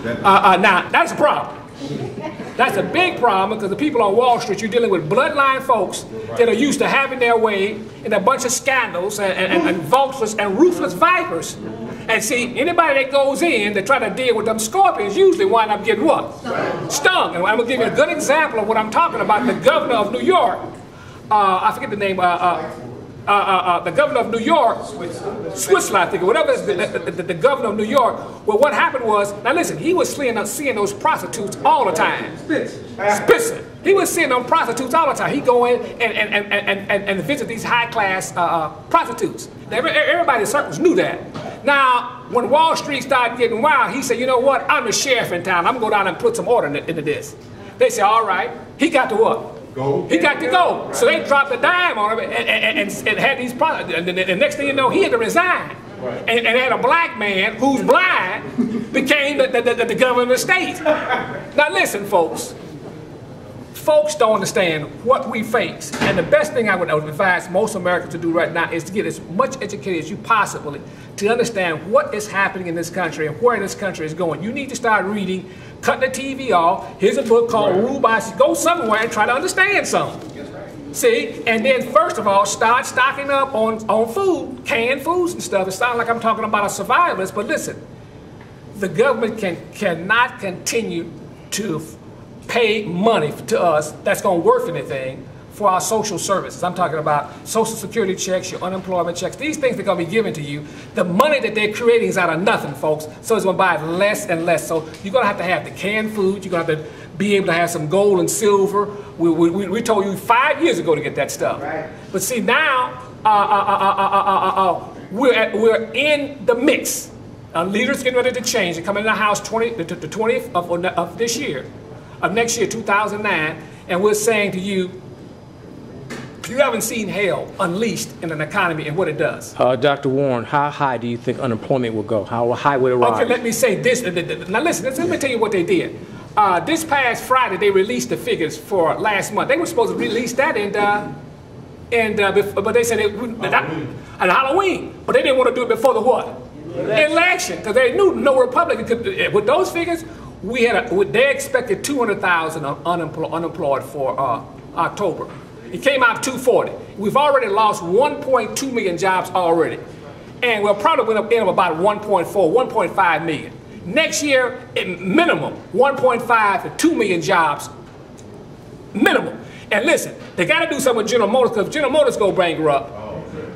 Now, that's a problem. That's a big problem because the people on Wall Street, you're dealing with bloodline folks that are used to having their way in a bunch of scandals and vultures and ruthless vipers. And see, anybody that goes in to try to deal with them scorpions usually wind up getting what? Stung. And I'm going to give you a good example of what I'm talking about. The governor of New York, I forget the name, the governor of New York, Switzerland, I think, or whatever, the governor of New York. Well, what happened was, now listen, he was seeing those prostitutes all the time. Spitzer. He was seeing them prostitutes all the time. He'd go in and visit these high-class prostitutes. Everybody in the circles knew that. Now, when Wall Street started getting wild, he said, you know what, I'm the sheriff in town. I'm going to go down and put some order into this. They said, all right. He got to what? Go. He got to go. So they dropped a dime on him and had these products. And the next thing you know, he had to resign. Right. And had a black man who's blind became the governor of the state. Now listen, folks. Folks don't understand what we face. And the best thing I would advise most Americans to do right now is to get as much educated as you possibly to understand what is happening in this country and where this country is going. You need to start reading, cut the TV off. Here's a book called Rule by. Go somewhere and try to understand something. See, and then first of all, start stocking up on food, canned foods and stuff. It sounds like I'm talking about a survivalist, but listen, the government cannot continue to pay money to us that's going to worth anything for our social services. I'm talking about Social Security checks, your unemployment checks, these things that are going to be given to you. The money that they're creating is out of nothing, folks, so it's going to buy less and less. So you're going to have the canned food, you're going to have to be able to have some gold and silver. We told you 5 years ago to get that stuff. Right. But see, now we're in the mix. Leaders getting ready to change. They're coming in the House the 20th of this year, of next year, 2009, and we're saying to you, you haven't seen hell unleashed in an economy and what it does. Dr. Warren, how high do you think unemployment will go? How high will it rise? Okay, let me say this. Now listen, let me tell you what they did. This past Friday, they released the figures for last month. They were supposed to release that but they said at Halloween, but they didn't want to do it before the what? Election, because they knew no Republican could. With those figures, they expected 200,000 unemployed for October. It came out 240. We've already lost 1.2 million jobs already, and we'll probably end up about 1.4, 1.5 million. Next year, minimum 1.5 to 2 million jobs, minimum. And listen, they got to do something with General Motors, because if General Motors go bankrupt,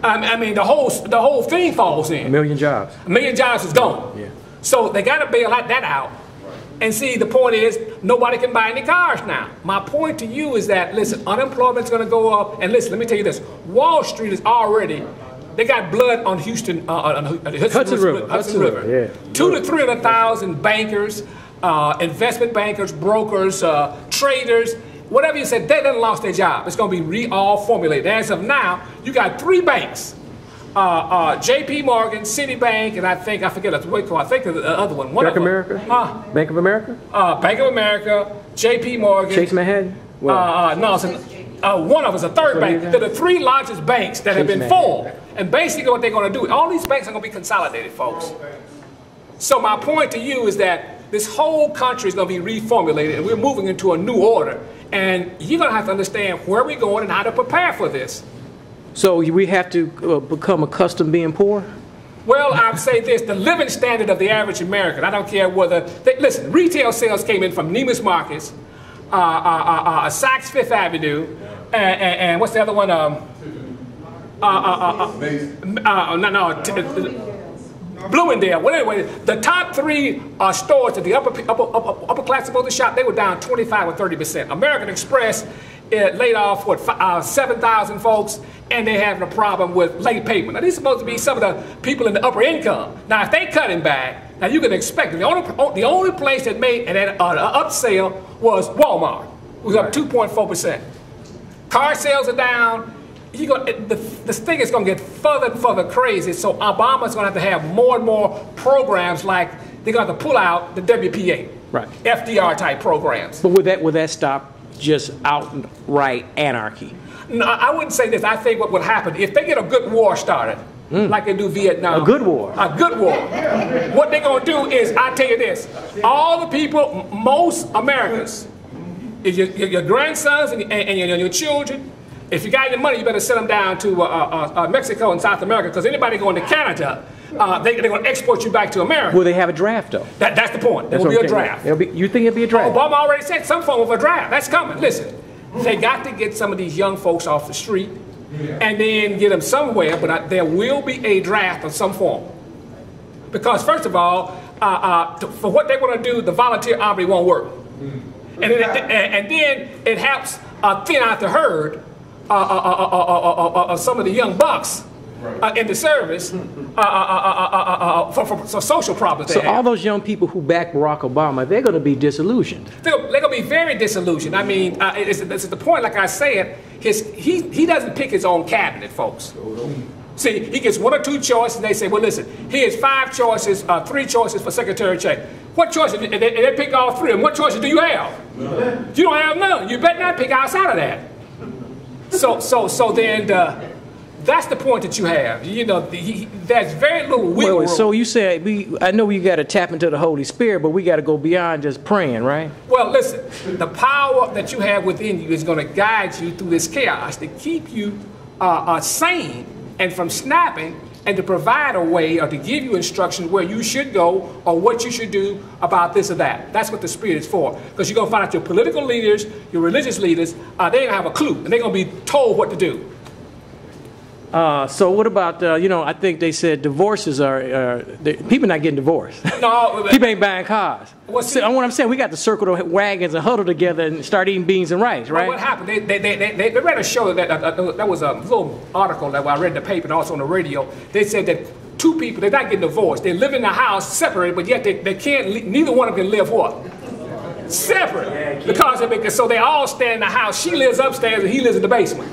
I mean the whole thing falls in. A million jobs. A million jobs is gone. Yeah. So they got to bail that out. And see, the point is, nobody can buy any cars now. My point to you is that, listen, unemployment's going to go up. And listen, let me tell you this. Wall Street is already, they got blood on Houston, Hudson River. Yeah. 200,000 to 300,000 bankers, investment bankers, brokers, traders, whatever you said, they done lost their job. It's going to be all formulated. As of now, you got 3 banks. JP Morgan, Citibank, and I forget what it's called. I think the other one. Bank of America? Bank of America? Bank of America, JP Morgan. Chase Manhattan? No, one of us, a third bank. They're the 3 largest banks that have been formed. And basically what they're going to do, all these banks are going to be consolidated, folks. So my point to you is that this whole country is going to be reformulated, and we're moving into a new order. And you're going to have to understand where we're going and how to prepare for this. So we have to become accustomed being poor? Well, I'd say this, the living standard of the average American, I don't care whether, listen, retail sales came in from Neiman's Marcus, Saks Fifth Avenue, and what's the other one? Bloomingdale. Well, anyway, the top 3 stores at the upper class of the shop, they were down 25 or 30%. American Express laid off, 7,000 folks, and they're having a problem with late payment. Now, these are supposed to be some of the people in the upper income. Now, if they cutting back, now you can expect it. The only place that made an upsale was Walmart. It was up 2.4%. Car sales are down. This thing is going to get further and further crazy, so Obama's going to have more and more programs like they're going to have to pull out the WPA, right? FDR type programs. But would that stop just outright anarchy? No, I wouldn't say this. I think what would happen, if they get a good war started, like they do Vietnam. A good war. A good war. What they're going to do is, I tell you this, all the people, most Americans, if your grandsons and your children, if you got any money, you better send them down to Mexico and South America, because anybody going to Canada, they're going to export you back to America. Will they have a draft, though? That's the point. There will be a draft. You think it'll be a draft? Obama already said some form of a draft. That's coming. Listen, they got to get some of these young folks off the street and then get them somewhere, but there will be a draft of some form. Because first of all, for what they want to do, the volunteer army won't work. And then it helps thin out the herd of some of the young bucks in the service for social problems. So all those young people who back Barack Obama, they're going to be disillusioned. They're going to be very disillusioned. I mean, it's the point, like I said, he doesn't pick his own cabinet, folks. See, he gets 1 or 2 choices, and they say, well, listen, here's 5 choices, 3 choices for Secretary of State. What choices? And they pick all 3 of them. What choices do you have? None. You don't have none. You better not pick outside of that. So then that's the point that you have. You know, there's very little wiggle room. So you said, I know we got to tap into the Holy Spirit, but we got to go beyond just praying, right? Well, listen, the power that you have within you is going to guide you through this chaos to keep you sane and from snapping, and to provide a way or to give you instructions where you should go or what you should do about this or that. That's what the Spirit is for. Because you're going to find out your political leaders, your religious leaders, they don't have a clue, and they're going to be told what to do. So what about, I think they said divorces people not getting divorced. No. People ain't buying cars. Well, see, what I'm saying, we got to circle the wagons and huddle together and start eating beans and rice, right? Well, what happened, they read a show that was a little article that I read in the paper and also on the radio. They said that 2 people, they're not getting divorced. They live in a house separated, but yet they can't, neither one of them can live what? Separate. Because so they all stay in the house. She lives upstairs and he lives in the basement.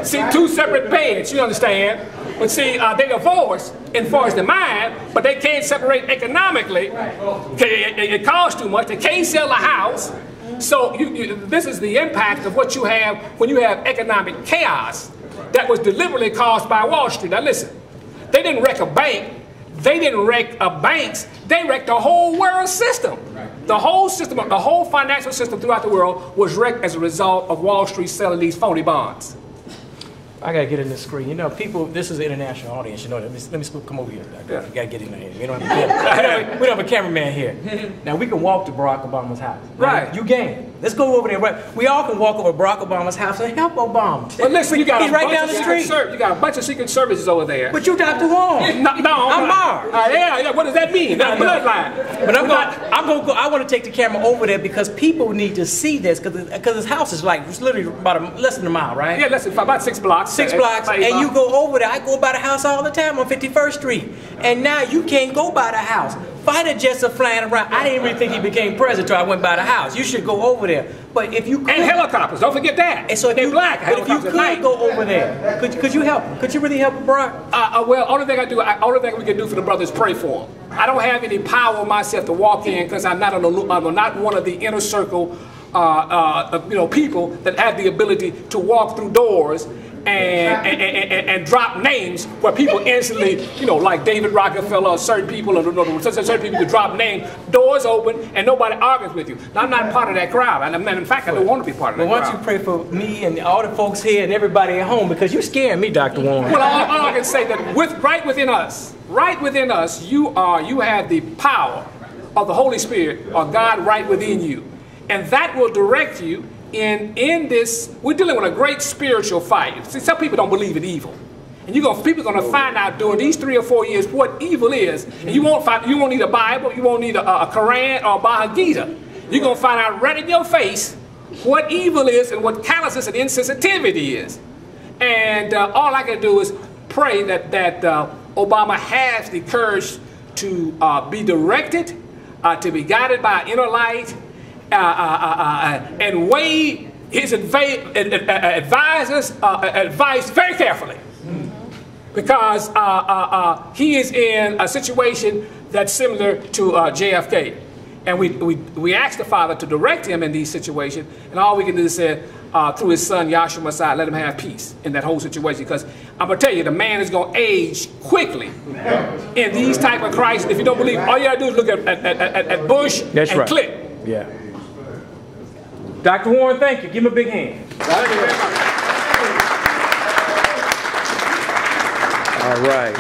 See, 2 separate beds, you understand? But see, they divorced as far as the mind, but they can't separate economically. It costs too much. They can't sell the house. So this is the impact of what you have when you have economic chaos that was deliberately caused by Wall Street. Now listen, they didn't wreck a bank. They didn't wreck banks. They wrecked the whole world system. The whole system, the whole financial system throughout the world was wrecked as a result of Wall Street selling these phony bonds. I gotta get in this screen. You know, people. This is an international audience. You know, let me come over here. Yeah. You gotta get in there. We don't have a cameraman here. Now we can walk to Barack Obama's house. Right. You game. Let's go over there. Right. We all can walk over to Barack Obama's house and help Obama. But listen, he's right down the street. You got a bunch of secret services over there. But you Dr. Wong. No, I'm Mars. Yeah. What does that mean? That's bloodline. But I'm gonna go. I want to take the camera over there because people need to see this because his house is like it's literally about less than a mile, right? Yeah, about 6 blocks. 6 blocks. And you go over there. I go by the house all the time on 51st Street. And now you can't go by the house. Fighter jets are flying around. I didn't really think he became president until I went by the house. You should go over there. But if you could, and helicopters, don't forget that. And so they're black. But if you could go over there, could you help? Could you really help Barack? Well, only thing we can do for the brothers is pray for them. I don't have any power myself to walk in because I'm not one of the inner circle people that have the ability to walk through doors and drop names where people instantly, like David Rockefeller or certain people could drop names, doors open, and nobody argues with you. Now, I'm not part of that crowd. And in fact, I don't want to be part of that crowd. Why don't you pray for me and all the folks here and everybody at home because you're scaring me, Dr. Warren. Well, all I can say that right within us, you have the power of the Holy Spirit or God right within you. And that will direct you in this. We're dealing with a great spiritual fight. See, some people don't believe in evil. And people are going to find out during these 3 or 4 years what evil is. And you won't need a Bible, you won't need a Quran or a Bhagavad Gita. You're going to find out right in your face what evil is and what callousness and insensitivity is. And all I can do is pray that Obama has the courage to be directed, to be guided by inner light, and weigh his advisors' advice very carefully, because he is in a situation that's similar to JFK, and we ask the Father to direct him in these situations, and all we can do is say through his son Yahshua Messiah, let him have peace in that whole situation, because I'm gonna tell you, the man is gonna age quickly in these type of crises. If you don't believe, all you gotta do is look at Bush and Clinton. Yeah. Dr. Warren, thank you. Give him a big hand. Thank you very much. All right.